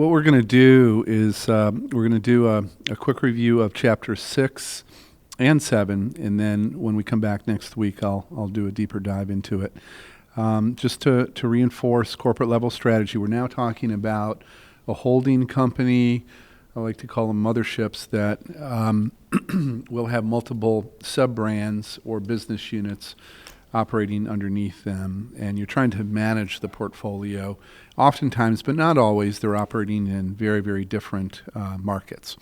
What we're going to do is we're going to do a quick review of Chapter 6 and 7, and then when we come back next week, I'll do a deeper dive into it. Just to reinforce corporate level strategy, we're now talking about a holding company. I like to call them motherships that will have multiple sub-brands or business units operating underneath them, and you're trying to manage the portfolio. Oftentimes, but not always, they're operating in very, very different markets,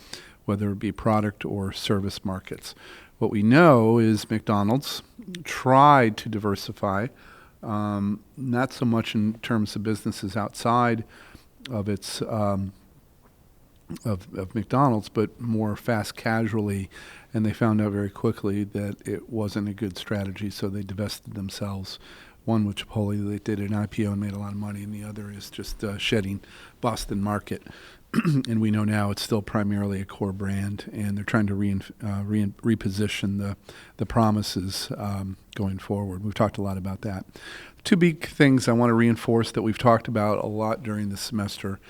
whether it be product or service markets. What we know is McDonald's tried to diversify, not so much in terms of businesses outside of its of McDonald's, but more fast casually, and they found out very quickly that it wasn't a good strategy, so they divested themselves. One with Chipotle, they did an IPO and made a lot of money, and the other is just shedding Boston market. And we know now it's still primarily a core brand, and they're trying to reposition the promises going forward. We've talked a lot about that. Two big things I want to reinforce that we've talked about a lot during the semester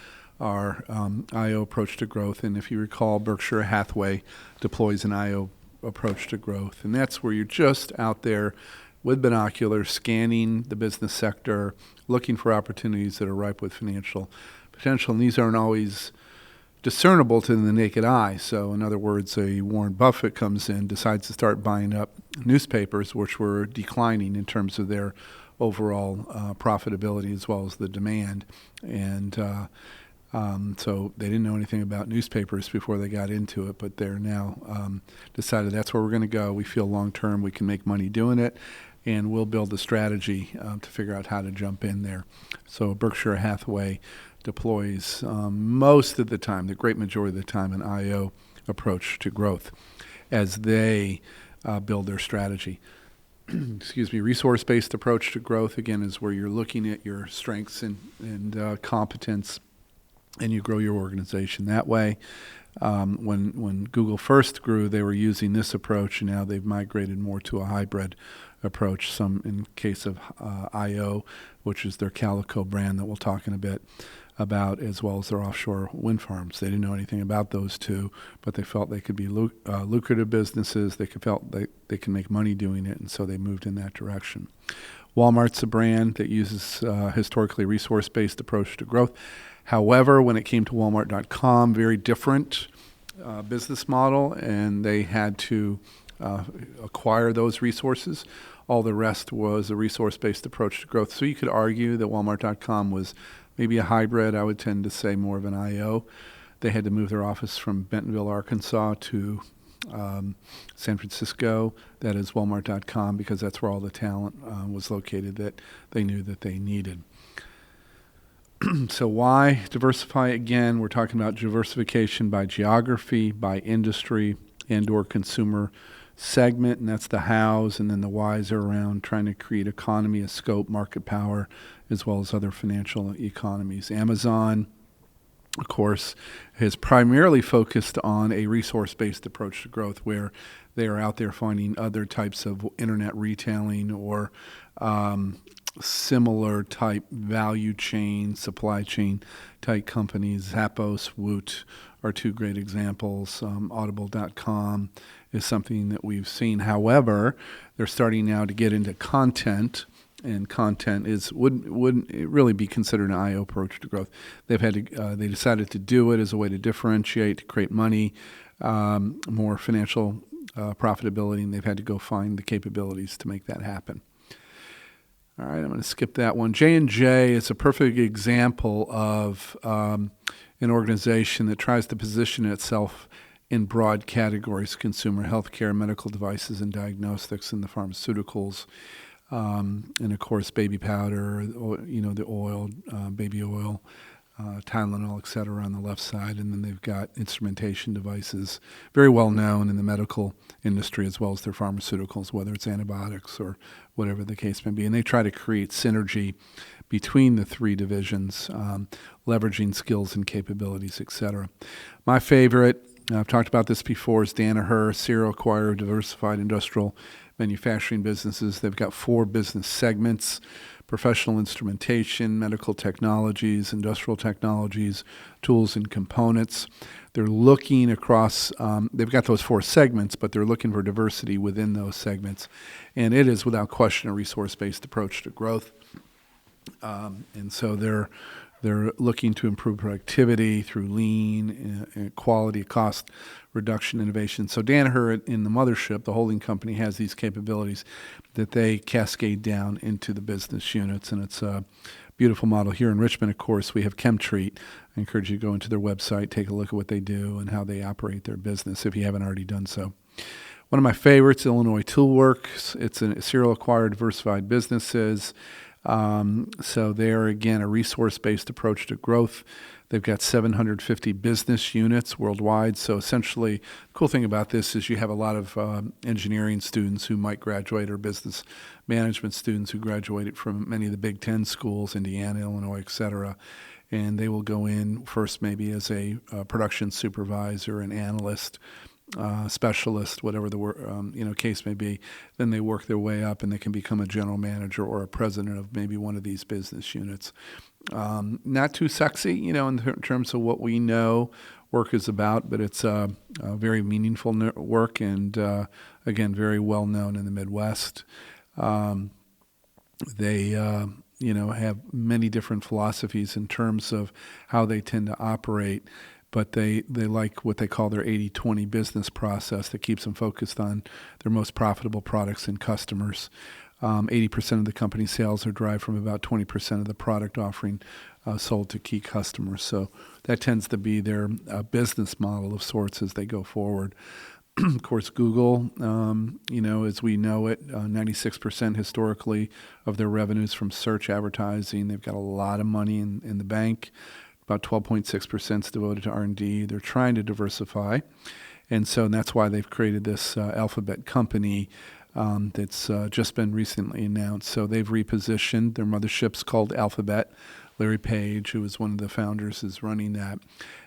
are IO approach to growth. And if you recall, Berkshire Hathaway deploys an IO approach to growth. And that's where you're just out there with binoculars, scanning the business sector, looking for opportunities that are ripe with financial potential. And these aren't always discernible to the naked eye. So in other words, a Warren Buffett comes in, decides to start buying up newspapers, which were declining in terms of their overall profitability as well as the demand. And so they didn't know anything about newspapers before they got into it, but they're now decided that's where we're going to go. We feel long-term we can make money doing it, and we'll build a strategy to figure out how to jump in there. So Berkshire Hathaway deploys most of the time, the great majority of the time, an IO approach to growth as they build their strategy. Excuse me, resource-based approach to growth, again, is where you're looking at your strengths and competence, and you grow your organization that way. When Google first grew, they were using this approach, and now they've migrated more to a hybrid approach, some in case of IO, which is their Calico brand that we'll talk in a bit about, as well as their offshore wind farms. They didn't know anything about those two, but they felt they could be lucrative businesses. They felt they can make money doing it, and so they moved in that direction. Walmart's a brand that uses historically resource-based approach to growth. However, when it came to Walmart.com, very different business model, and they had to acquire those resources. All the rest was a resource-based approach to growth. So you could argue that Walmart.com was maybe a hybrid. I would tend to say more of an IO. They had to move their office from Bentonville, Arkansas to San Francisco. That is Walmart.com, because that's where all the talent was located that they knew that they needed. So why diversify? Again, we're talking about diversification by geography, by industry, and or consumer segment, and that's the hows, and then the whys are around trying to create economy of scope, market power, as well as other financial economies. Amazon, of course, has primarily focused on a resource-based approach to growth, where they are out there finding other types of internet retailing or similar type value chain, supply chain type companies. Zappos, Woot are two great examples. Audible.com is something that we've seen. However, they're starting now to get into content, and content wouldn't it really be considered an IO approach to growth. They've had to they decided to do it as a way to differentiate, to create money, more financial profitability, and they've had to go find the capabilities to make that happen. All right, I'm going to skip that one. J&J is a perfect example of an organization that tries to position itself in broad categories: consumer healthcare, medical devices and diagnostics, and the pharmaceuticals, and of course baby powder, the oil, baby oil, Tylenol, et cetera, on the left side. And then they've got instrumentation devices, very well known in the medical industry, as well as their pharmaceuticals, whether it's antibiotics or whatever the case may be. And they try to create synergy between the three divisions, leveraging skills and capabilities, et cetera. My favorite, I've talked about this before, is Danaher, serial acquirer of diversified industrial manufacturing businesses. They've got 4 business segments: professional instrumentation, medical technologies, industrial technologies, tools and components. They're looking across, they've got those 4 segments, but they're looking for diversity within those segments. And it is, without question, a resource-based approach to growth. And so they're looking to improve productivity through lean, quality, cost reduction, innovation. So Danaher in the mothership, the holding company, has these capabilities that they cascade down into the business units, and it's a beautiful model. Here in Richmond, of course, we have ChemTreat. I encourage you to go into their website, take a look at what they do and how they operate their business if you haven't already done so. One of my favorites, Illinois Toolworks. It's a serial acquired diversified businesses. So they're, again, a resource-based approach to growth. They've got 750 business units worldwide. So essentially, the cool thing about this is you have a lot of engineering students who might graduate, or business management students who graduated from many of the Big Ten schools, Indiana, Illinois, et cetera. And they will go in first maybe as a production supervisor, an analyst, specialist, whatever the case may be. Then they work their way up and they can become a general manager or a president of maybe one of these business units. Not too sexy, in terms of what we know work is about, but it's a very meaningful work and, again, very well known in the Midwest. They have many different philosophies in terms of how they tend to operate. But they like what they call their 80-20 business process that keeps them focused on their most profitable products and customers. 80% of the company's sales are derived from about 20% of the product offering sold to key customers. So that tends to be their business model of sorts as they go forward. Of course, Google, as we know it, 96% historically of their revenues from search advertising. They've got a lot of money in the bank. About 12.6% is devoted to R&D. They're trying to diversify. And that's why they've created this Alphabet company that's just been recently announced. So they've repositioned. Their mothership's called Alphabet. Larry Page, who was one of the founders, is running that.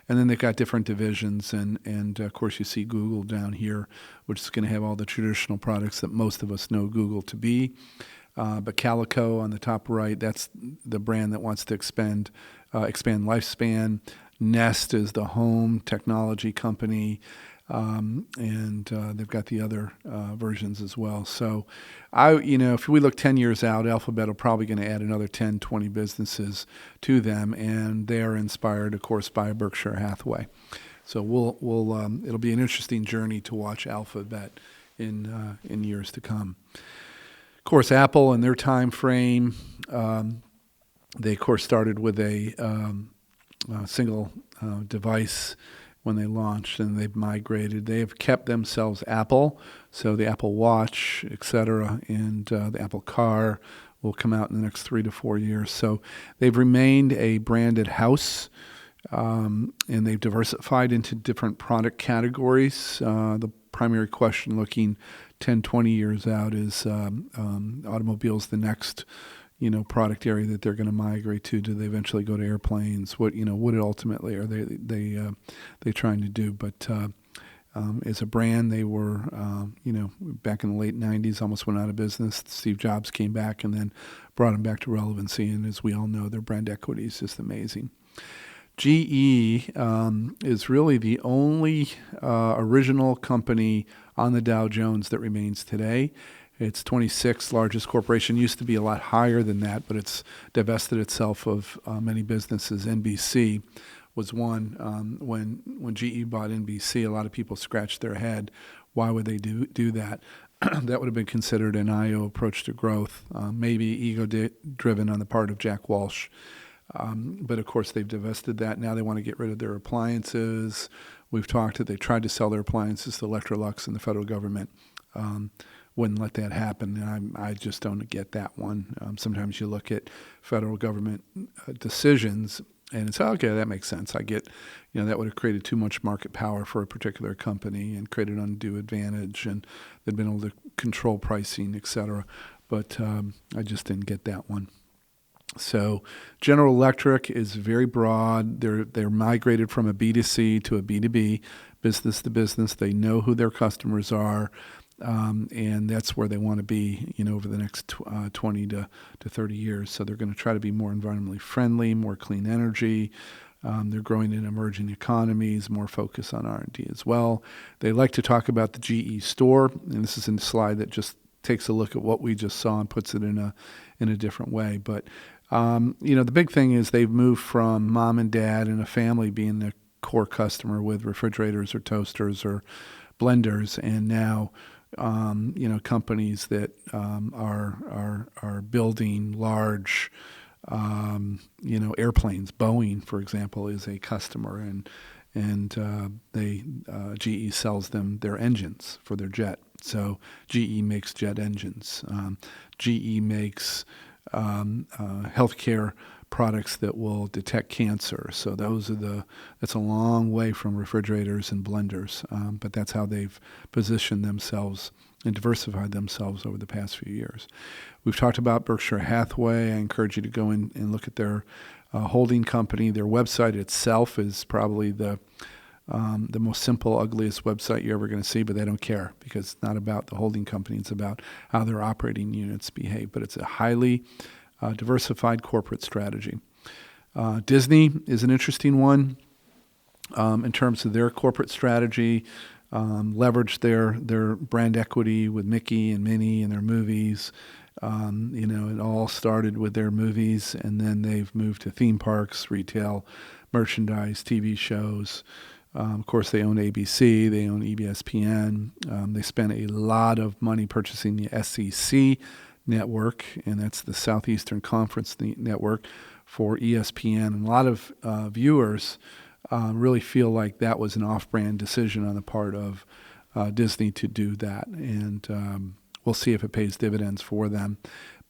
And then they've got different divisions. And of course, you see Google down here, which is going to have all the traditional products that most of us know Google to be. But Calico on the top right, that's the brand that wants to expand lifespan. Nest is the home technology company, and they've got the other versions as well. So, if we look 10 years out, Alphabet are probably going to add another 10, 20 businesses to them, and they are inspired, of course, by Berkshire Hathaway. So it'll be an interesting journey to watch Alphabet in years to come. Of course, Apple and their time frame. They, of course, started with a single device when they launched, and they've migrated. They have kept themselves Apple, so the Apple Watch, et cetera, and the Apple Car will come out in the next 3 to 4 years. So they've remained a branded house, and they've diversified into different product categories. The primary question looking 10, 20 years out is automobiles the next product area that they're going to migrate to. Do they eventually go to airplanes? What ultimately are they trying to do? But as a brand, they were back in the late 90s, almost went out of business. Steve Jobs came back and then brought them back to relevancy. And as we all know, their brand equity is just amazing. GE is really the only original company on the Dow Jones that remains today. It's 26th largest corporation. Used to be a lot higher than that, but it's divested itself of many businesses. NBC was one. When GE bought NBC, a lot of people scratched their head. Why would they do that? That would have been considered an IO approach to growth, maybe ego-driven on the part of Jack Walsh. But of course, they've divested that. Now they want to get rid of their appliances. We've talked that they tried to sell their appliances to Electrolux, and the federal government wouldn't let that happen. And I just don't get that one. Sometimes you look at federal government decisions and it's, okay, that makes sense. I get, that would have created too much market power for a particular company and created undue advantage, and they'd been able to control pricing, et cetera. But I just didn't get that one. So General Electric is very broad. They're migrated from a B2C to a B2B, business to business. They know who their customers are. And that's where they want to be, over the next 20 to 30 years. So they're going to try to be more environmentally friendly, more clean energy. They're growing in emerging economies, more focus on R&D as well. They like to talk about the GE store, and this is a slide that just takes a look at what we just saw and puts it in a different way. But the big thing is they've moved from mom and dad and a family being the core customer with refrigerators or toasters or blenders, and now companies that are building large airplanes. Boeing, for example, is a customer, and GE sells them their engines for their jet. So GE makes jet engines. GE makes healthcare products that will detect cancer. So that's a long way from refrigerators and blenders, but that's how they've positioned themselves and diversified themselves over the past few years. We've talked about Berkshire Hathaway. I encourage you to go in and look at their holding company. Their website itself is probably the most simple, ugliest website you're ever going to see, but they don't care because it's not about the holding company. It's about how their operating units behave. But it's a highly diversified corporate strategy. Disney is an interesting one in terms of their corporate strategy. Leverage their brand equity with Mickey and Minnie and their movies. It all started with their movies, and then they've moved to theme parks, retail, merchandise, TV shows. Of course, they own ABC, they own ESPN. They spent a lot of money purchasing the SEC network, and that's the Southeastern Conference network for ESPN. And a lot of viewers really feel like that was an off-brand decision on the part of Disney to do that. And we'll see if it pays dividends for them.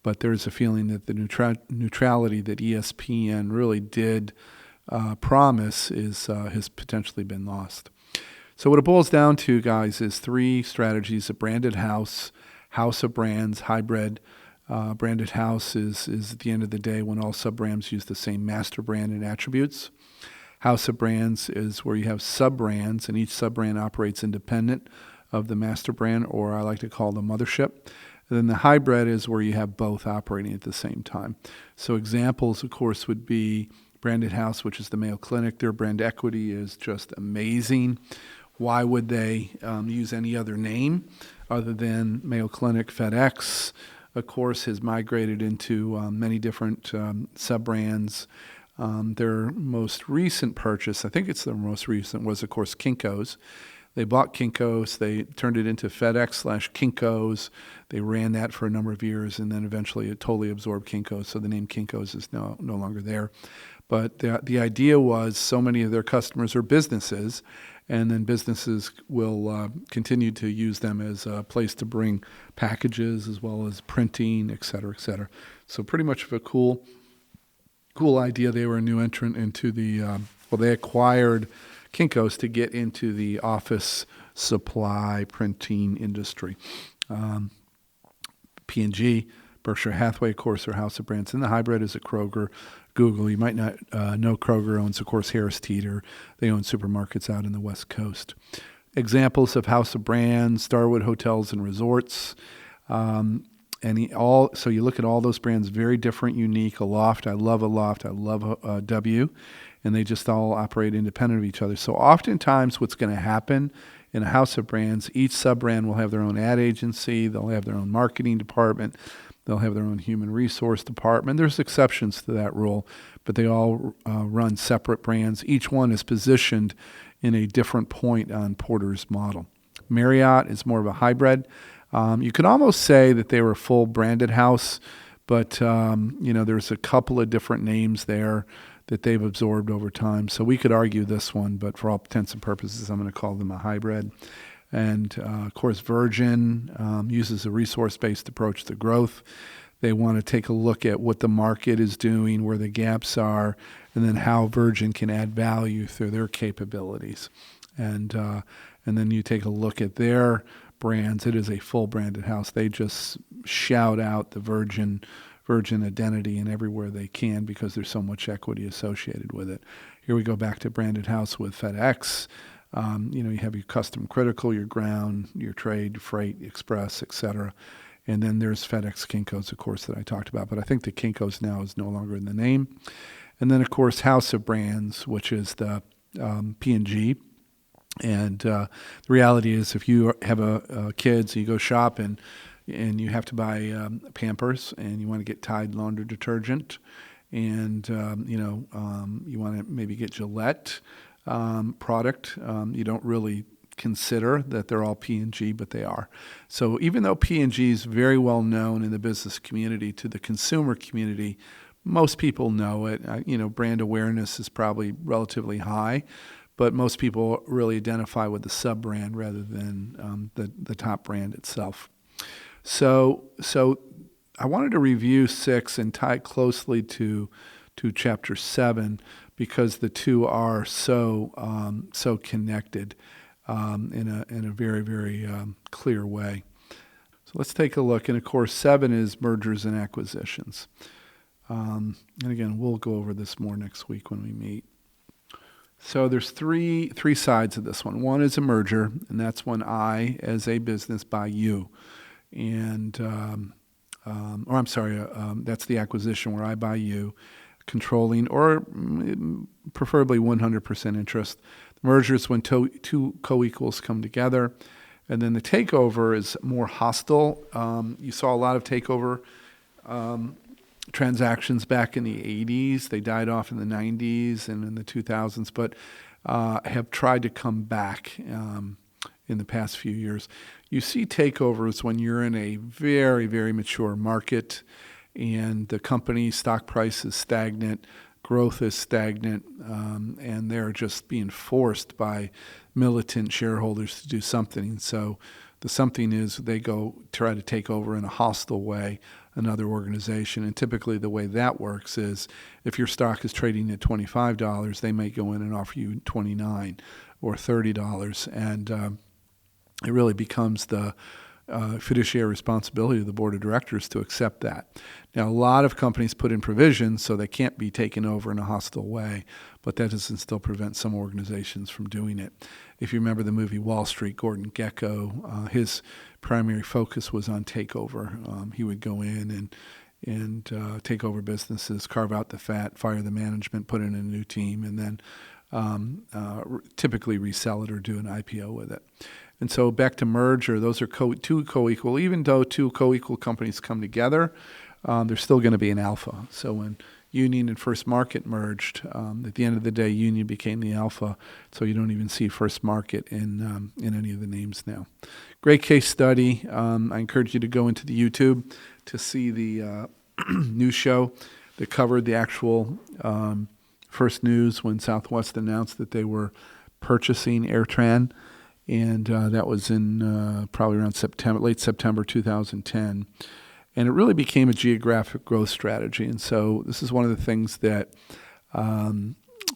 But there's a feeling that the neutrality that ESPN really did promise has potentially been lost. So what it boils down to, guys, is three strategies: a branded house of brands, hybrid. Branded house is at the end of the day when all sub-brands use the same master brand and attributes. House of brands is where you have sub-brands, and each sub-brand operates independent of the master brand, or I like to call the mothership. And then the hybrid is where you have both operating at the same time. So examples, of course, would be Branded House, which is the Mayo Clinic. Their brand equity is just amazing. Why would they use any other name other than Mayo Clinic? FedEx, of course, has migrated into many different sub-brands. Their most recent purchase, I think it's their most recent, was, of course, Kinko's. They bought Kinko's. They turned it into FedEx/Kinko's. They ran that for a number of years, and then eventually it totally absorbed Kinko's, so the name Kinko's is no longer there. But the idea was so many of their customers are businesses, and then businesses will continue to use them as a place to bring packages as well as printing, et cetera, et cetera. So pretty much of a cool idea. They were a new entrant into they acquired Kinko's to get into the office supply printing industry. P&G, Berkshire Hathaway, of course, are house of brands. And the hybrid is a Kroger, Google. You might not know Kroger owns, of course, Harris Teeter. They own supermarkets out in the West Coast. Examples of house of brands: Starwood Hotels and Resorts. So you look at all those brands, very different, unique. Aloft, I love Aloft. I love W. And they just all operate independent of each other. So oftentimes what's going to happen in a house of brands, each sub-brand will have their own ad agency. They'll have their own marketing department. They'll have their own human resource department. There's exceptions to that rule, but they all run separate brands. Each one is positioned in a different point on Porter's model. Marriott is more of a hybrid. You could almost say that they were a full branded house, but there's a couple of different names there that they've absorbed over time. So we could argue this one, but for all intents and purposes, I'm going to call them a hybrid. And, of course, Virgin uses a resource-based approach to growth. They want to take a look at what the market is doing, where the gaps are, and then how Virgin can add value through their capabilities. And then you take a look at their brands. It is a full branded house. They just shout out the Virgin identity in everywhere they can because there's so much equity associated with it. Here we go back to branded house with FedEx. You have your custom critical, your ground, your trade, freight, express, etc. And then there's FedEx Kinko's, of course, that I talked about. But I think the Kinko's now is no longer in the name. And then, of course, House of Brands, which is the P&G. And the reality is, if you have a kids, you go shop and you have to buy Pampers, and you want to get Tide laundry detergent, and you want to maybe get Gillette product. You don't really consider that they're all P&G, but they are. So even though P&G is very well known in the business community, to the consumer community, most people know it. Brand awareness is probably relatively high, but most people really identify with the sub-brand rather than the top brand itself. So I wanted to review 6 and tie it closely to Chapter 7 because the two are so connected in a very, very clear way. So let's take a look. And of course, 7 is mergers and acquisitions. And again, we'll go over this more next week when we meet. So there's three sides of this one. One is a merger, and that's when I, as a business, buy you. And, that's the acquisition where I buy you, controlling or preferably 100% interest. The merger is when two co-equals come together. And then the takeover is more hostile. You saw a lot of takeover transactions back in the 80s. They died off in the 90s and in the 2000s, but have tried to come back in the past few years. You see takeovers when you're in a very, very mature market and the company's stock price is stagnant, growth is stagnant, and they're just being forced by militant shareholders to do something. And so the something is they go try to take over in a hostile way another organization. And typically the way that works is if your stock is trading at $25, they may go in and offer you $29 or $30. And it really becomes the fiduciary responsibility of the board of directors to accept that. Now, a lot of companies put in provisions so they can't be taken over in a hostile way, but that doesn't still prevent some organizations from doing it. If you remember the movie Wall Street, Gordon Gekko, his primary focus was on takeover. He would go in and take over businesses, carve out the fat, fire the management, put in a new team, and then typically resell it or do an IPO with it. And so back to merger, those are two co-equal. Even though two co-equal companies come together, there's still going to be an alpha. So when Union and First Market merged, at the end of the day, Union became the alpha. So you don't even see First Market in any of the names now. Great case study. I encourage you to go into the YouTube to see the news show that covered the actual first news when Southwest announced that they were purchasing AirTran. And that was in probably around late September 2010. And it really became a geographic growth strategy. And so this is one of the things that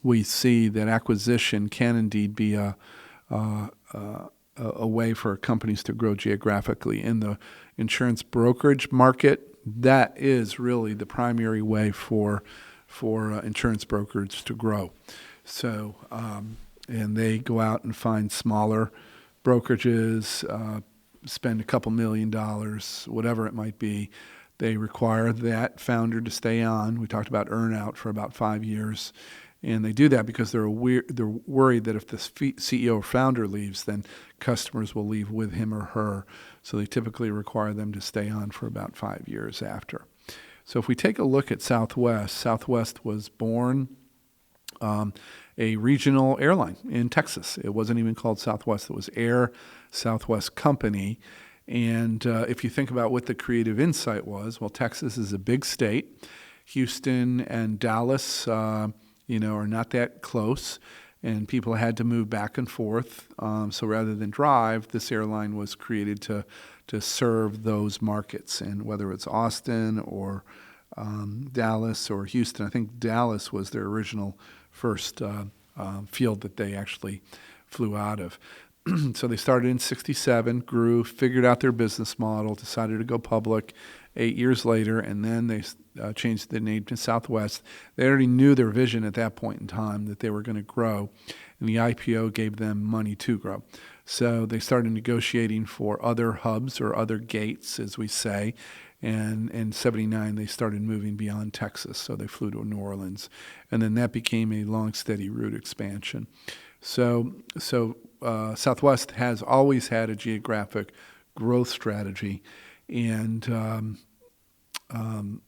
we see, that acquisition can indeed be a way for companies to grow geographically. In the insurance brokerage market, that is really the primary way for insurance brokers to grow. So and they go out and find smaller brokerages, spend a couple $1 million, whatever it might be. They require that founder to stay on. We talked about earnout for about 5 years. And they do that because they're worried that if the CEO or founder leaves, then customers will leave with him or her. So they typically require them to stay on for about 5 years after. So if we take a look at Southwest, Southwest was born a regional airline in Texas. It wasn't even called Southwest. It was Air Southwest Company. And if you think about what the creative insight was, well, Texas is a big state. Houston and Dallas, are not that close, and people had to move back and forth. So rather than drive, this airline was created to serve those markets. And whether it's Austin or Dallas or Houston, I think Dallas was their original first field that they actually flew out of. So they started in 1967, grew, figured out their business model, decided to go public 8 years later, and then they changed the name to Southwest. They already knew their vision at that point in time, that they were going to grow. and the IPO gave them money to grow. So they started negotiating for other hubs or other gates, as we say, and in 79 they started moving beyond Texas, so they flew to New Orleans, and then that became a long, steady route expansion. So Southwest has always had a geographic growth strategy, and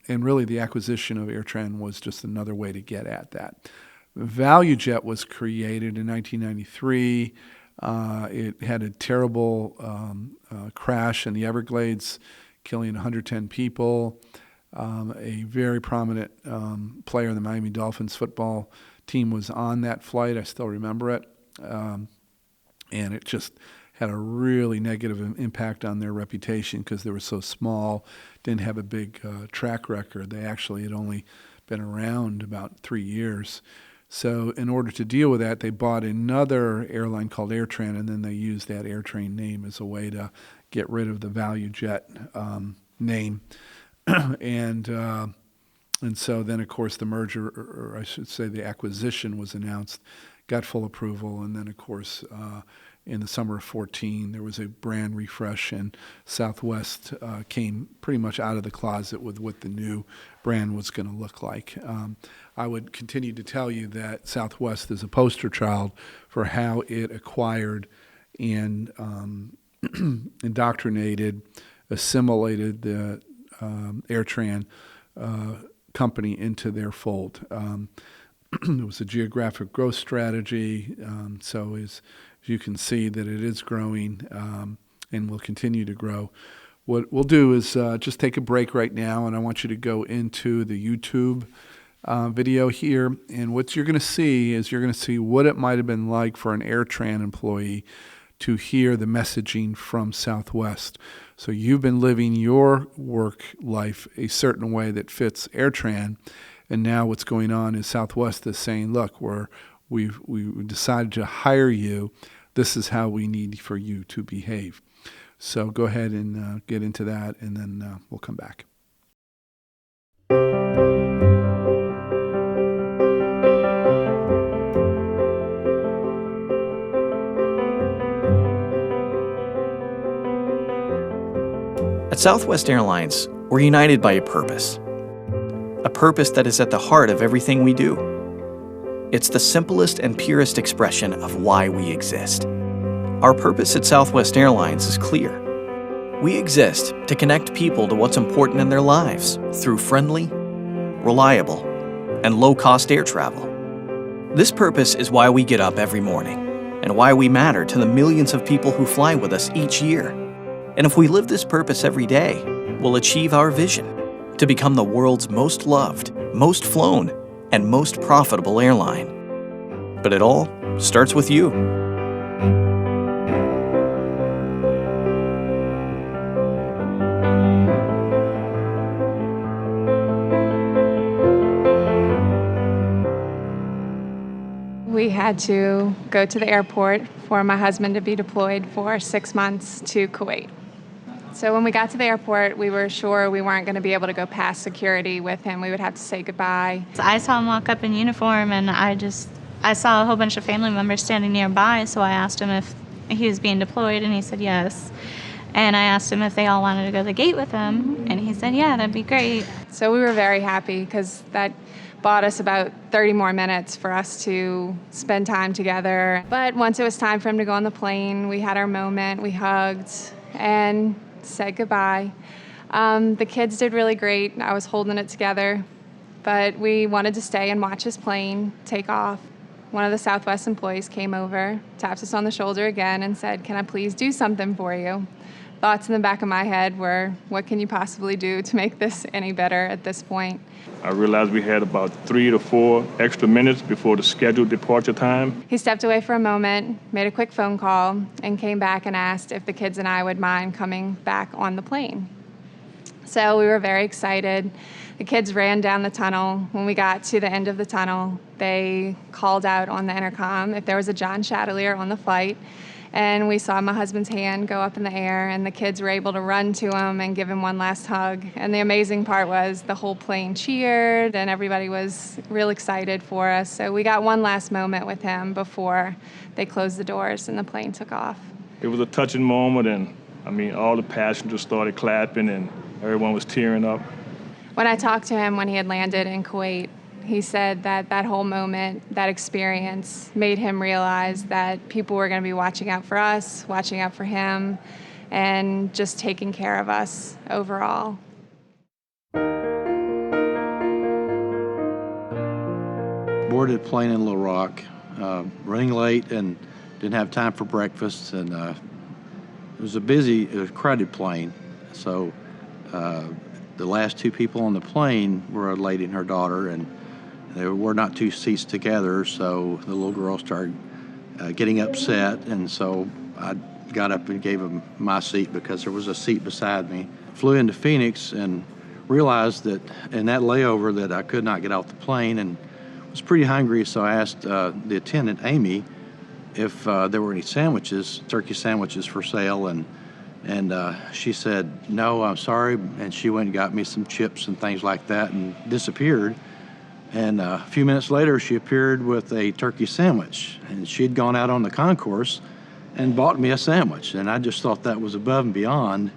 really the acquisition of AirTran was just another way to get at that. ValueJet was created in 1993. It had a terrible crash in the Everglades, killing 110 people. A very prominent player in the Miami Dolphins football team was on that flight. I still remember it. And it just had a really negative impact on their reputation because they were so small, didn't have a big track record. They actually had only been around about 3 years. So in order to deal with that, they bought another airline called AirTran, and then they used that AirTran name as a way to get rid of the ValueJet name. And so then, of course, the merger, or I should say the acquisition, was announced, got full approval, and then, of course, in the summer of 14, there was a brand refresh, and Southwest came pretty much out of the closet with what the new brand was going to look like. I would continue to tell you that Southwest is a poster child for how it acquired and indoctrinated, assimilated the AirTran company into their fold. It was a geographic growth strategy, so as you can see that it is growing and will continue to grow. What we'll do is just take a break right now, and I want you to go into the YouTube video here, and what you're going to see is you're going to see what it might have been like for an AirTran employee to hear the messaging from Southwest. So you've been living your work life a certain way that fits AirTran, and now what's going on is Southwest is saying, look, we've decided to hire you. This is how we need for you to behave. So go ahead and get into that, and then we'll come back. At Southwest Airlines, we're united by a purpose that is at the heart of everything we do. It's the simplest and purest expression of why we exist. Our purpose at Southwest Airlines is clear. We exist to connect people to what's important in their lives through friendly, reliable, and low-cost air travel. This purpose is why we get up every morning and why we matter to the millions of people who fly with us each year. And if we live this purpose every day, we'll achieve our vision to become the world's most loved, most flown, and most profitable airline. But it all starts with you. We had to go to the airport for my husband to be deployed for 6 months to Kuwait. So when we got to the airport, we were sure we weren't going to be able to go past security with him. We would have to say goodbye. I saw him walk up in uniform, and I saw a whole bunch of family members standing nearby, so I asked him if he was being deployed, and he said yes. And I asked him if they all wanted to go to the gate with him, and he said, yeah, that'd be great. So we were very happy because that bought us about 30 more minutes for us to spend time together. But once it was time for him to go on the plane, we had our moment, we hugged, and said goodbye. The kids did really great. I was holding it together, but we wanted to stay and watch his plane take off. One of the Southwest employees came over, tapped us on the shoulder again, and said, "Can I please do something for you?" Thoughts in the back of my head were, what can you possibly do to make this any better at this point? I realized we had about 3 to 4 extra minutes before the scheduled departure time. He stepped away for a moment, made a quick phone call, and came back and asked if the kids and I would mind coming back on the plane. So we were very excited The kids ran down the tunnel. When we got to the end of the tunnel, they called out on the intercom if there was a John Chatelier on the flight. And we saw my husband's hand go up in the air, and the kids were able to run to him and give him one last hug. And the amazing part was the whole plane cheered, and everybody was real excited for us. So we got one last moment with him before they closed the doors and the plane took off. It was a touching moment, and I mean, all the passengers started clapping, and everyone was tearing up. When I talked to him when he had landed in Kuwait, he said that that whole moment, that experience, made him realize that people were going to be watching out for us, watching out for him, and just taking care of us overall. Boarded a plane in Little Rock, running late and didn't have time for breakfast, and it was a crowded plane. So the last two people on the plane were a lady and her daughter, and there were not two seats together, so the little girl started getting upset, and so I got up and gave him my seat because there was a seat beside me. Flew into Phoenix and realized that in that layover that I could not get off the plane, and was pretty hungry, so I asked the attendant, Amy, if there were any sandwiches, turkey sandwiches for sale, and she said, no, I'm sorry, and she went and got me some chips and things like that and disappeared. And a few minutes later, she appeared with a turkey sandwich, and she had gone out on the concourse and bought me a sandwich, and I just thought that was above and beyond.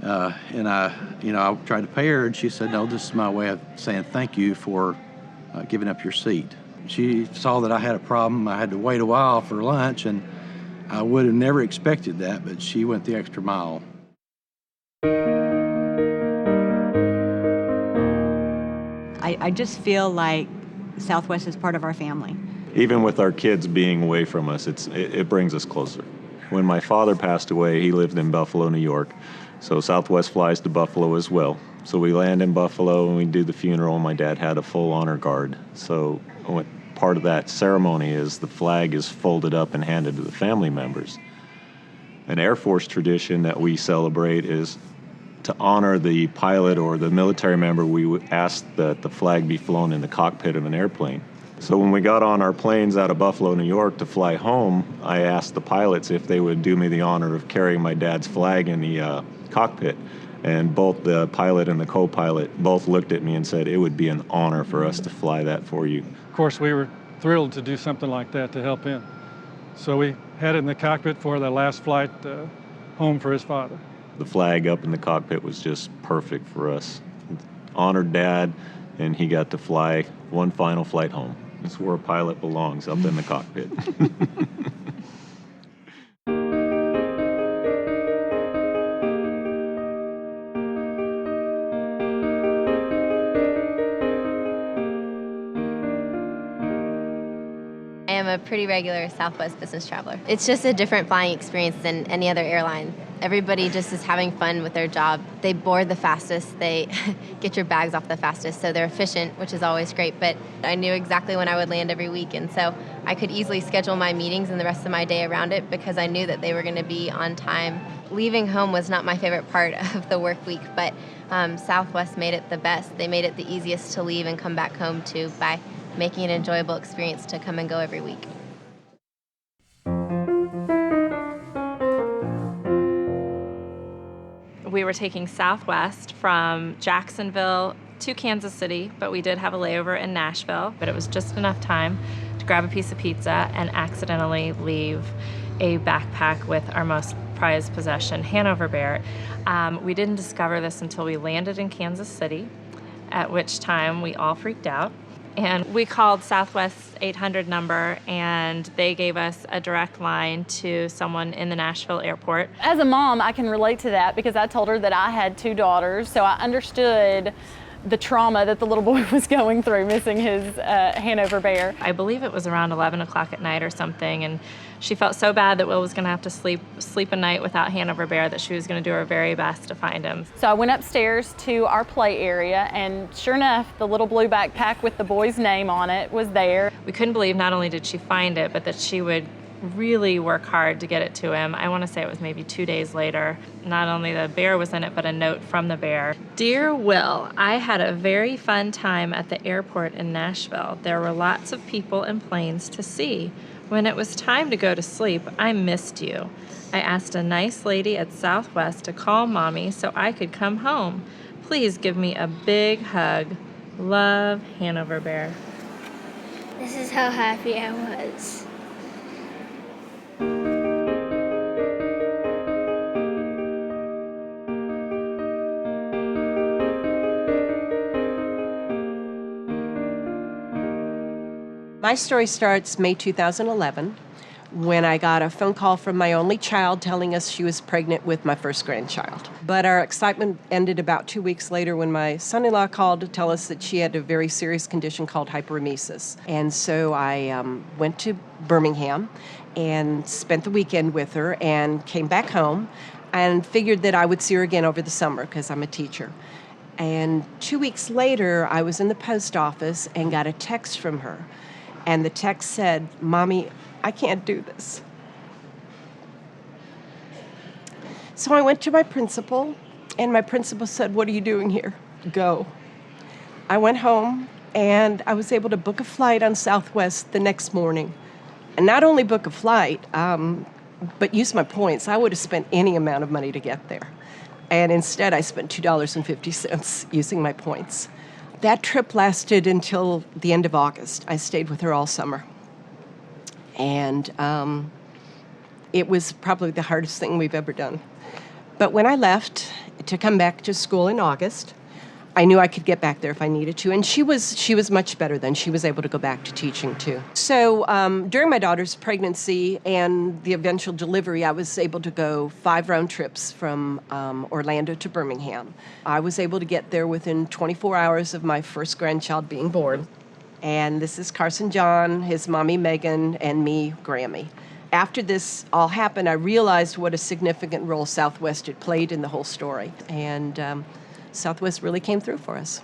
And I tried to pay her, and she said, no, this is my way of saying thank you for giving up your seat. She saw that I had a problem. I had to wait a while for lunch, and I would have never expected that, but she went the extra mile. I just feel like Southwest is part of our family. Even with our kids being away from us, it brings us closer. When my father passed away, he lived in Buffalo, New York, so Southwest flies to Buffalo as well. So we land in Buffalo and we do the funeral. My dad had a full honor guard. So part of that ceremony is the flag is folded up and handed to the family members. An Air Force tradition that we celebrate is to honor the pilot or the military member. We would ask that the flag be flown in the cockpit of an airplane. So when we got on our planes out of Buffalo, New York to fly home, I asked the pilots if they would do me the honor of carrying my dad's flag in the cockpit. And both the pilot and the co-pilot both looked at me and said, it would be an honor for us to fly that for you. Of course, we were thrilled to do something like that to help him. So we had it in the cockpit for the last flight home for his father. The flag up in the cockpit was just perfect for us. Honored Dad, and he got to fly one final flight home. That's where a pilot belongs, up in the cockpit. I am a pretty regular Southwest business traveler. It's just a different flying experience than any other airline. Everybody just is having fun with their job. They board the fastest, they get your bags off the fastest, so they're efficient, which is always great. But I knew exactly when I would land every week, and so I could easily schedule my meetings and the rest of my day around it because I knew that they were going to be on time. Leaving home was not my favorite part of the work week, but Southwest made it the best. They made it the easiest to leave and come back home to by making an enjoyable experience to come and go every week. We were taking Southwest from Jacksonville to Kansas City, but we did have a layover in Nashville, but it was just enough time to grab a piece of pizza and accidentally leave a backpack with our most prized possession, Hanover Bear. We didn't discover this until we landed in Kansas City, at which time we all freaked out. And we called Southwest's 800 number, and they gave us a direct line to someone in the Nashville airport. As a mom, I can relate to that because I told her that I had two daughters, so I understood the trauma that the little boy was going through, missing his Hanover Bear. I believe it was around 11 o'clock at night or something, and she felt so bad that Will was going to have to sleep a night without Hanover Bear that she was going to do her very best to find him. So I went upstairs to our play area, and sure enough, the little blue backpack with the boy's name on it was there. We couldn't believe not only did she find it, but that she would really work hard to get it to him. I want to say it was maybe 2 days later. Not only the bear was in it, but a note from the bear. Dear Will, I had a very fun time at the airport in Nashville. There were lots of people and planes to see. When it was time to go to sleep, I missed you. I asked a nice lady at Southwest to call Mommy so I could come home. Please give me a big hug. Love, Hanover Bear. This is how happy I was. My story starts May 2011 when I got a phone call from my only child telling us she was pregnant with my first grandchild. But our excitement ended about 2 weeks later when my son-in-law called to tell us that she had a very serious condition called hyperemesis. And so I went to Birmingham and spent the weekend with her and came back home and figured that I would see her again over the summer because I'm a teacher. And 2 weeks later, I was in the post office and got a text from her. And the text said, "Mommy, I can't do this." So I went to my principal, and my principal said, "What are you doing here? Go." I went home, and I was able to book a flight on Southwest the next morning. And not only book a flight, but use my points. I would have spent any amount of money to get there. And instead, I spent $2.50 using my points. That trip lasted until the end of August. I stayed with her all summer. And it was probably the hardest thing we've ever done. But when I left to come back to school in August, I knew I could get back there if I needed to. And she was much better then. She was able to go back to teaching too. So during my daughter's pregnancy and the eventual delivery, I was able to go 5 round trips from Orlando to Birmingham. I was able to get there within 24 hours of my first grandchild being born. And this is Carson John, his mommy Megan, and me, Grammy. After this all happened, I realized what a significant role Southwest had played in the whole story. And Southwest really came through for us.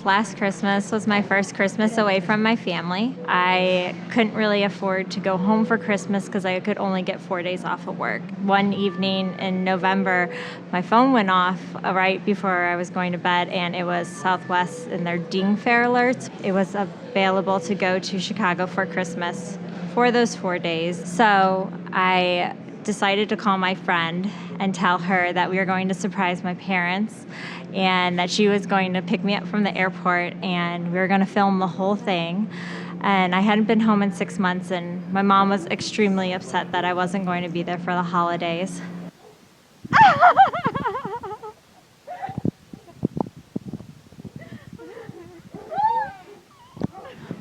Last Christmas was my first Christmas away from my family. I couldn't really afford to go home for Christmas because I could only get 4 days off of work. One evening in November, my phone went off right before I was going to bed, and it was Southwest and their Ding Fare alerts. It was available to go to Chicago for Christmas for those 4 days. So I decided to call my friend and tell her that we were going to surprise my parents and that she was going to pick me up from the airport and we were going to film the whole thing. And I hadn't been home in 6 months, and my mom was extremely upset that I wasn't going to be there for the holidays.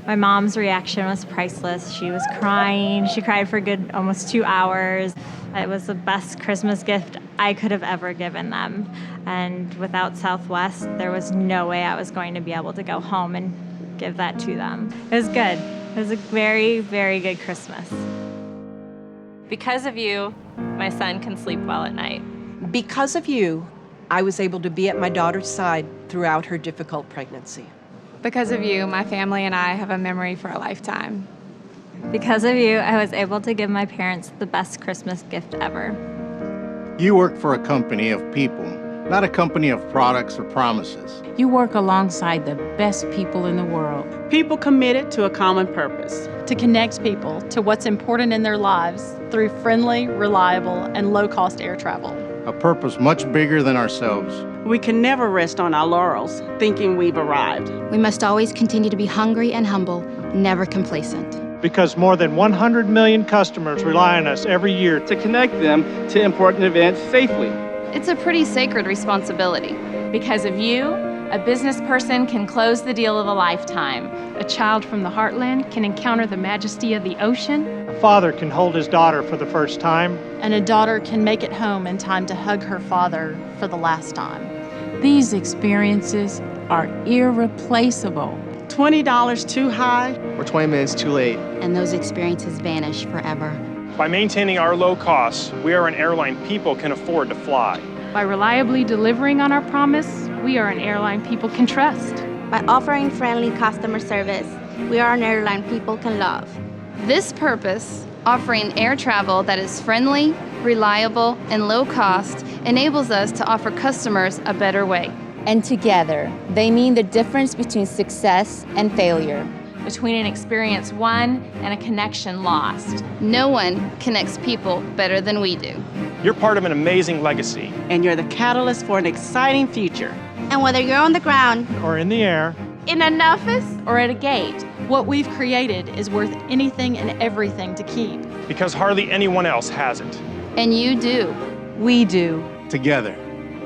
My mom's reaction was priceless. She was crying. She cried for a good almost 2 hours. It was the best Christmas gift I could have ever given them. And without Southwest, there was no way I was going to be able to go home and give that to them. It was good. It was a very, very good Christmas. Because of you, my son can sleep well at night. Because of you, I was able to be at my daughter's side throughout her difficult pregnancy. Because of you, my family and I have a memory for a lifetime. Because of you, I was able to give my parents the best Christmas gift ever. You work for a company of people, not a company of products or promises. You work alongside the best people in the world. People committed to a common purpose. To connect people to what's important in their lives through friendly, reliable, and low-cost air travel. A purpose much bigger than ourselves. We can never rest on our laurels, thinking we've arrived. We must always continue to be hungry and humble, never complacent. Because more than 100 million customers rely on us every year to connect them to important events safely. It's a pretty sacred responsibility. Because of you, a business person can close the deal of a lifetime. A child from the heartland can encounter the majesty of the ocean. A father can hold his daughter for the first time. And a daughter can make it home in time to hug her father for the last time. These experiences are irreplaceable. $20 too high or 20 minutes too late. And those experiences vanish forever. By maintaining our low costs, we are an airline people can afford to fly. By reliably delivering on our promise, we are an airline people can trust. By offering friendly customer service, we are an airline people can love. This purpose, offering air travel that is friendly, reliable, and low cost, enables us to offer customers a better way. And together, they mean the difference between success and failure. Between an experience won and a connection lost. No one connects people better than we do. You're part of an amazing legacy. And you're the catalyst for an exciting future. And whether you're on the ground Or in the air. In an office or at a gate, What we've created is worth anything and everything to keep. Because hardly anyone else has it. and you do. We do. Together.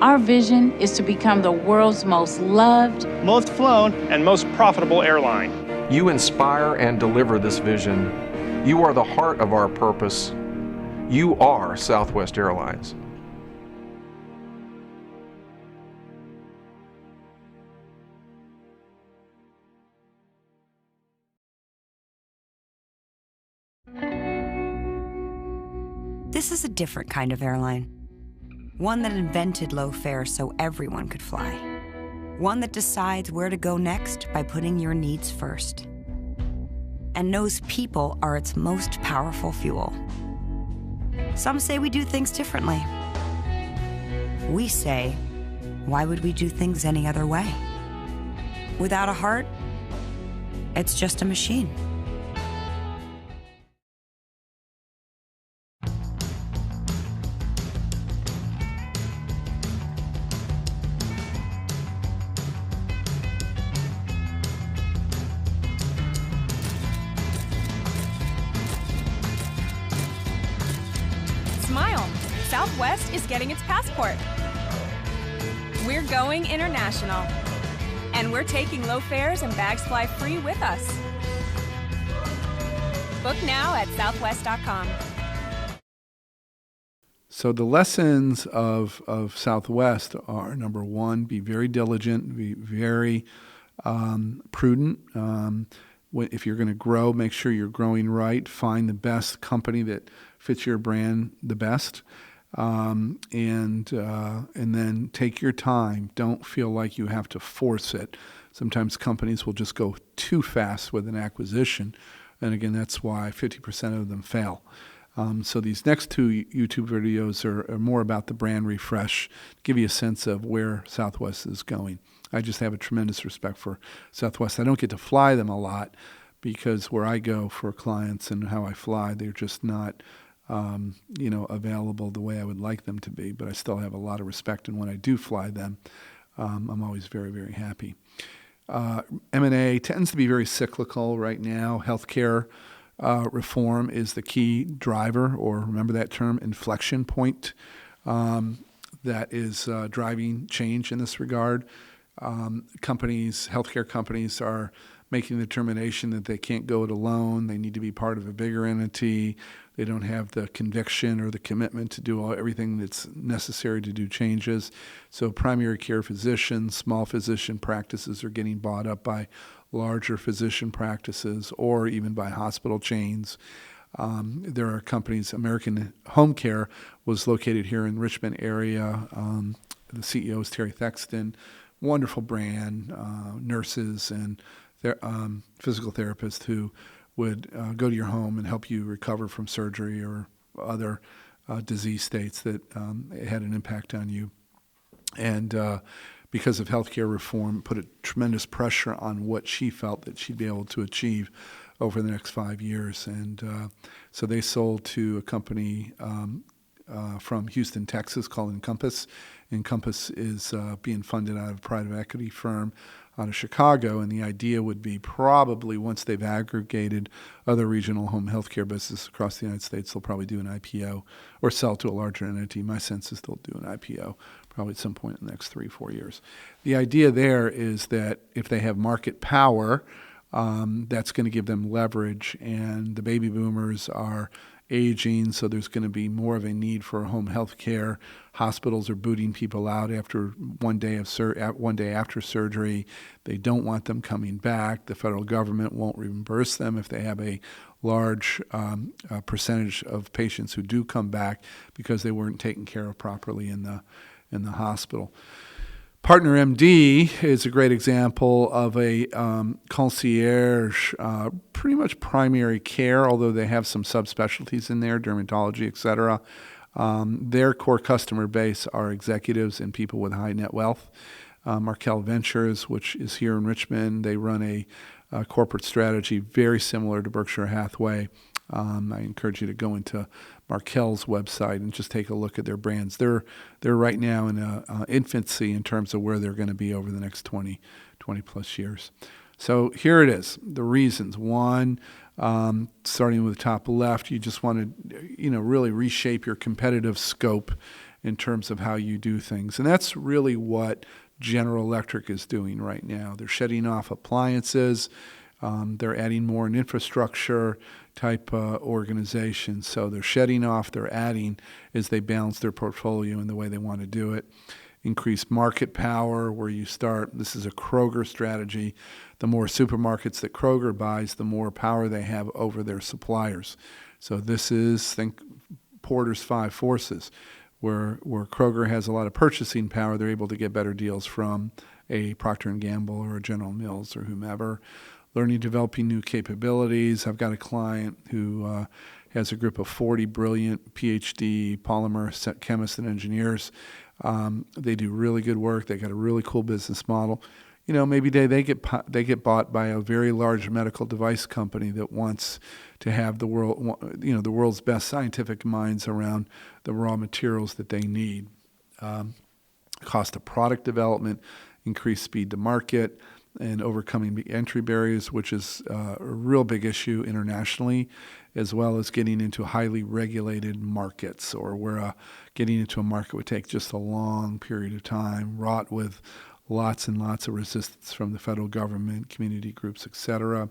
Our vision is to become the world's most loved, most flown, and most profitable airline. You inspire and deliver this vision. You are the heart of our purpose. You are Southwest Airlines. This is a different kind of airline. One that invented low fares so everyone could fly. One that decides where to go next by putting your needs first. And knows people are its most powerful fuel. Some say we do things differently. We say, why would we do things any other way? Without a heart, it's just a machine. Smile! Southwest is getting its passport. We're going international. And we're taking low fares and bags fly free with us. Book now at southwest.com. So the lessons of Southwest are, number one, be very diligent, be very prudent. If you're going to grow, make sure you're growing right. Find the best company that fits your brand the best, and then take your time. Don't feel like you have to force it. Sometimes companies will just go too fast with an acquisition, and again, that's why 50% of them fail. So these next two YouTube videos are more about the brand refresh, to give you a sense of where Southwest is going. I just have a tremendous respect for Southwest. I don't get to fly them a lot because where I go for clients and how I fly, they're just not available the way I would like them to be. But I still have a lot of respect, and when I do fly them, I'm always very, very happy. M&A tends to be very cyclical right now. Healthcare reform is the key driver, or remember that term, inflection point, that is driving change in this regard. Healthcare companies are making the determination that they can't go it alone. They need to be part of a bigger entity. They don't have the conviction or the commitment to do everything that's necessary to do changes. So primary care physicians, small physician practices are getting bought up by larger physician practices or even by hospital chains. There are companies, American Home Care was located here in Richmond area. The CEO is Terry Thexton. Wonderful brand, nurses and physical therapists who would go to your home and help you recover from surgery or other disease states that had an impact on you. And because of healthcare reform, put a tremendous pressure on what she felt that she'd be able to achieve over the next 5 years. And so they sold to a company from Houston, Texas called Encompass. Encompass is being funded out of a private equity firm out of Chicago, and the idea would be probably once they've aggregated other regional home healthcare businesses across the United States, they'll probably do an IPO or sell to a larger entity. My sense is they'll do an IPO probably at some point in the next 3-4 years. The idea there is that if they have market power, that's going to give them leverage, and the baby boomers are aging, so there's going to be more of a need for home health care. Hospitals are booting people out after one day after surgery. They don't want them coming back. The federal government won't reimburse them if they have a large percentage of patients who do come back because they weren't taken care of properly in the hospital. Partner MD is a great example of a concierge, pretty much primary care, although they have some subspecialties in there, dermatology, et cetera. Their core customer base are executives and people with high net wealth. Markel Ventures, which is here in Richmond, they run a corporate strategy very similar to Berkshire Hathaway. I encourage you to go into Markel's website and just take a look at their brands. They're right now in infancy in terms of where they're going to be over the next 20 plus years. So here it is, the reasons. One, starting with the top left, you just want to really reshape your competitive scope in terms of how you do things. And that's really what General Electric is doing right now. They're shedding off appliances. They're adding more in infrastructure type organizations. So they're shedding off, they're adding as they balance their portfolio in the way they want to do it. Increase market power where you start. This is a Kroger strategy. The more supermarkets that Kroger buys, the more power they have over their suppliers. So this is, think Porter's Five Forces, where Kroger has a lot of purchasing power. They're able to get better deals from a Procter & Gamble or a General Mills or whomever. Learning, developing new capabilities. I've got a client who has a group of 40 brilliant PhD polymer chemists and engineers. They do really good work. They got a really cool business model. Maybe they get bought by a very large medical device company that wants to have the world's best scientific minds around the raw materials that they need. Cost of product development, increased speed to market, and overcoming entry barriers, which is a real big issue internationally, as well as getting into highly regulated markets, or where getting into a market would take just a long period of time, wrought with lots and lots of resistance from the federal government, community groups, et cetera.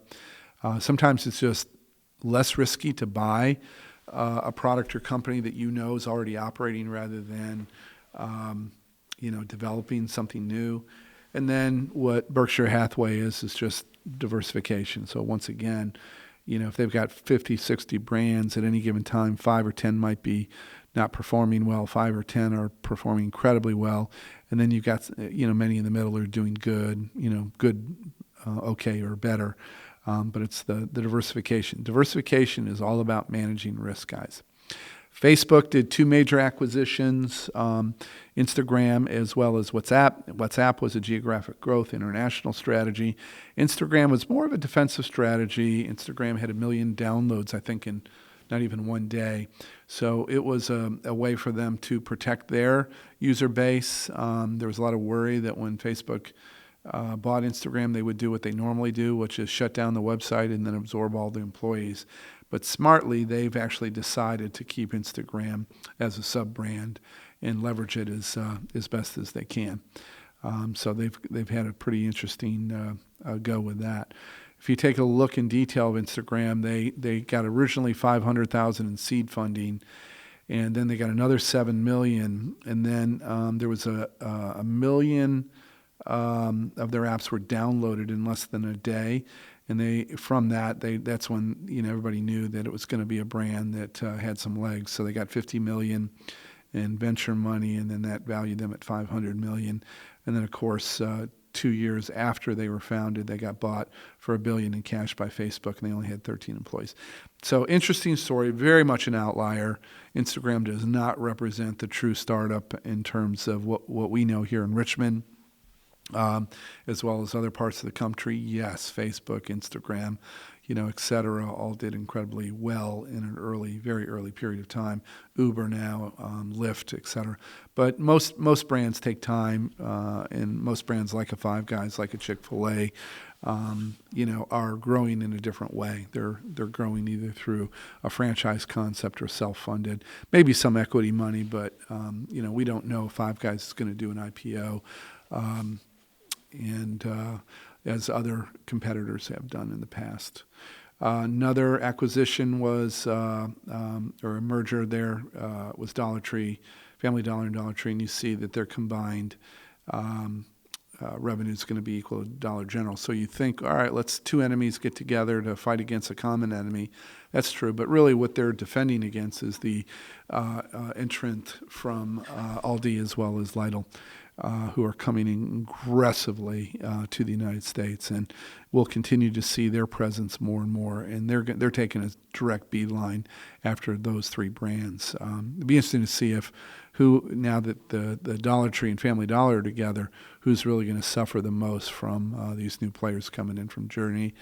Sometimes it's just less risky to buy a product or company that is already operating rather than developing something new. And then what Berkshire Hathaway is just diversification. So once again, if they've got 50, 60 brands at any given time, 5 or 10 might be not performing well, 5 or 10 are performing incredibly well. And then you've got, many in the middle are doing good, good, okay, or better. But it's the diversification. Diversification is all about managing risk, guys. Facebook did 2 major acquisitions, Instagram as well as WhatsApp. WhatsApp was a geographic growth international strategy. Instagram was more of a defensive strategy. Instagram had 1 million downloads, I think, in not even one day. So it was a way for them to protect their user base. There was a lot of worry that when Facebook bought Instagram, they would do what they normally do, which is shut down the website and then absorb all the employees. But smartly, they've actually decided to keep Instagram as a sub-brand and leverage it as best as they can. So they've had a pretty interesting go with that. If you take a look in detail of Instagram, they got originally $500,000 in seed funding, and then they got another $7 million, and then there was a million of their apps were downloaded in less than a day. And that's when everybody knew that it was going to be a brand that had some legs. So they got $50 million in venture money, and then that valued them at $500 million. And then, of course, 2 years after they were founded, they got bought for $1 billion in cash by Facebook, and they only had 13 employees. So interesting story, very much an outlier. Instagram does not represent the true startup in terms of what we know here in Richmond. As well as other parts of the country. Yes, Facebook, Instagram, et cetera, all did incredibly well in an very early period of time. Uber now, Lyft, et cetera. But most brands take time, and most brands like a Five Guys, like a Chick-fil-A, are growing in a different way. They're growing either through a franchise concept or self-funded, maybe some equity money, but we don't know if Five Guys is going to do an IPO. And as other competitors have done in the past. Another acquisition was, or a merger there, was Dollar Tree, Family Dollar and Dollar Tree, and you see that their combined revenue is going to be equal to Dollar General. So you think, all right, let's 2 enemies get together to fight against a common enemy. That's true, but really what they're defending against is the entrant from Aldi as well as Lidl. who are coming aggressively to the United States, and we'll continue to see their presence more and more. And they're taking a direct beeline after those three brands. It'd be interesting to see who now that the Dollar Tree and Family Dollar are together, who's really going to suffer the most from these new players coming in from Germany.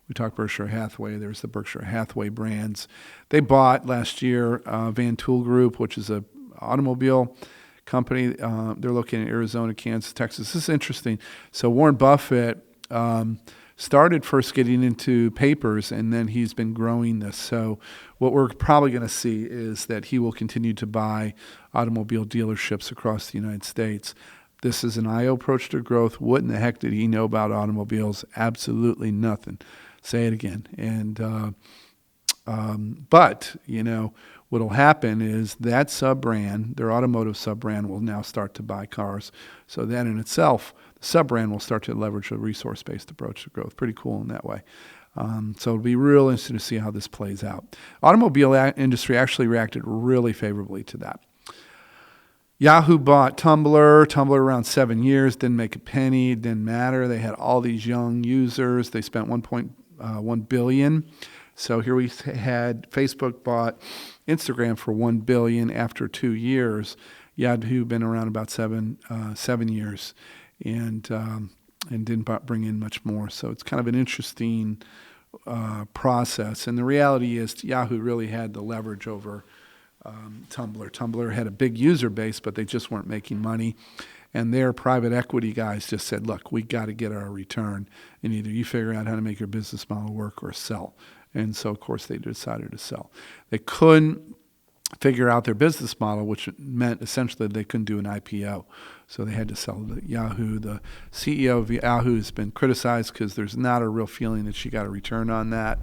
We talked Berkshire Hathaway. There's the Berkshire Hathaway brands. They bought last year Van Tool Group, which is a automobile company. They're located in Arizona, Kansas, Texas. This is interesting. So Warren Buffett started first getting into papers, and then he's been growing this. So what we're probably going to see is that he will continue to buy automobile dealerships across the United States. This is an IO approach to growth. What in the heck did he know about automobiles? Absolutely nothing. Say it again. And but what'll happen is that sub-brand, their automotive sub-brand, will now start to buy cars. So that in itself, the sub-brand will start to leverage a resource-based approach to growth. Pretty cool in that way. So it'll be real interesting to see how this plays out. Automobile industry actually reacted really favorably to that. Yahoo bought Tumblr around 7 years, didn't make a penny, didn't matter. They had all these young users. They spent $1.1 billion. So here we had Facebook bought Instagram for $1 billion after 2 years. Yahoo been around about seven years, and didn't bring in much more. So it's kind of an interesting process. And the reality is Yahoo really had the leverage over Tumblr. Tumblr had a big user base, but they just weren't making money. And their private equity guys just said, look, we got to get our return. And either you figure out how to make your business model work or sell. And so, of course, they decided to sell. They couldn't figure out their business model, which meant essentially they couldn't do an IPO. So they had to sell to Yahoo. The CEO of Yahoo has been criticized because there's not a real feeling that she got a return on that.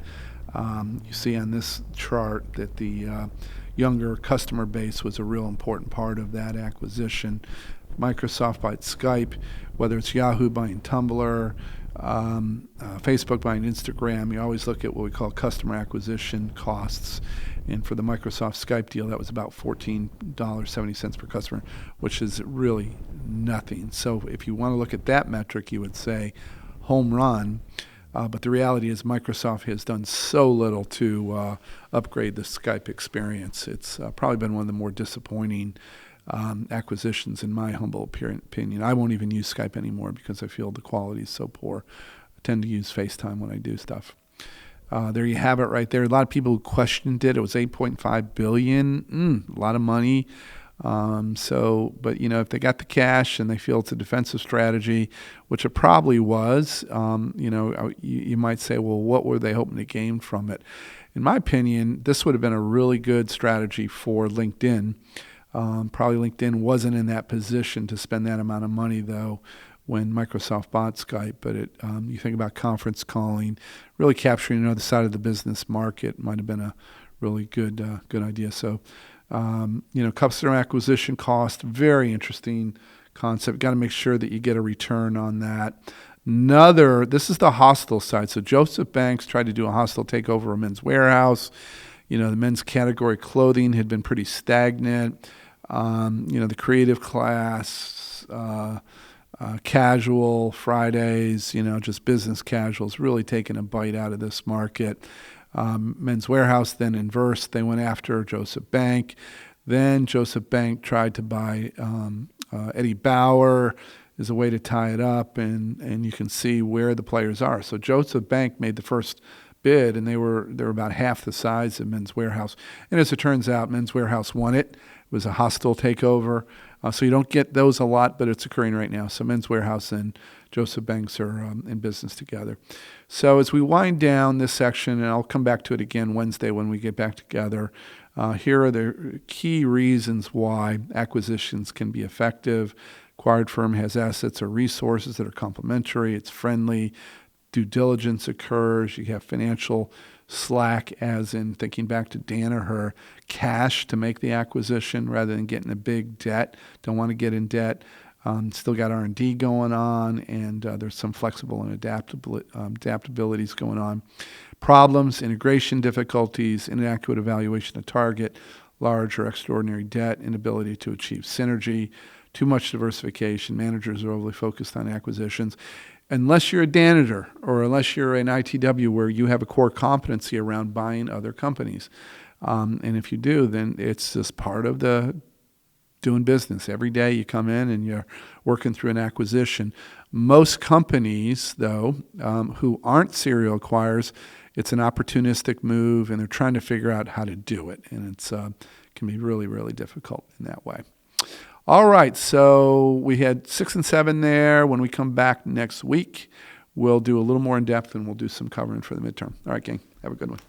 You see on this chart that the younger customer base was a real important part of that acquisition. Microsoft bought Skype, whether it's Yahoo buying Tumblr, Facebook buying Instagram, you always look at what we call customer acquisition costs. And for the Microsoft Skype deal, that was about $14.70 per customer, which is really nothing. So if you want to look at that metric, you would say home run. But the reality is Microsoft has done so little to upgrade the Skype experience. It's probably been one of the more disappointing acquisitions in my humble opinion. I won't even use Skype anymore because I feel the quality is so poor. I tend to use FaceTime when I do stuff. There you have it right there. A lot of people who questioned it. It was $8.5 billion, a lot of money. But if they got the cash and they feel it's a defensive strategy, which it probably was, you might say, well, what were they hoping to gain from it? In my opinion, this would have been a really good strategy for LinkedIn. Probably LinkedIn wasn't in that position to spend that amount of money, though, when Microsoft bought Skype. But you think about conference calling, really capturing another side of the business market might have been a really good idea. So, customer acquisition cost, very interesting concept. Got to make sure that you get a return on that. This is the hostile side. So Joseph Banks tried to do a hostile takeover of Men's Warehouse. The men's category clothing had been pretty stagnant. The creative class, casual Fridays, just business casuals really taking a bite out of this market. Men's Warehouse then inversed. They went after Joseph Bank. Then Joseph Bank tried to buy Eddie Bauer as a way to tie it up, and you can see where the players are. So Joseph Bank made the first bid, and they were about half the size of Men's Warehouse. And as it turns out, Men's Warehouse won it. It was a hostile takeover. So you don't get those a lot, but it's occurring right now. So Men's Warehouse and Joseph Banks are in business together. So as we wind down this section, and I'll come back to it again Wednesday when we get back together, here are the key reasons why acquisitions can be effective. Acquired firm has assets or resources that are complementary. It's friendly. Due diligence occurs. You have financial slack, as in thinking back to Danaher, cash to make the acquisition rather than getting a big debt. Don't want to get in debt. Still got R&D going on, and there's some flexible and adaptabilities going on. Problems, integration difficulties, inadequate evaluation of target, large or extraordinary debt, inability to achieve synergy. too much diversification. Managers are overly focused on acquisitions. Unless you're a Danaher or unless you're an ITW where you have a core competency around buying other companies. And if you do, then it's just part of the doing business. Every day you come in and you're working through an acquisition. Most companies, though, who aren't serial acquirers, it's an opportunistic move, and they're trying to figure out how to do it. And it's can be really, really difficult in that way. All right, so we had 6 and 7 there. When we come back next week, we'll do a little more in depth, and we'll do some covering for the midterm. All right, gang, have a good one.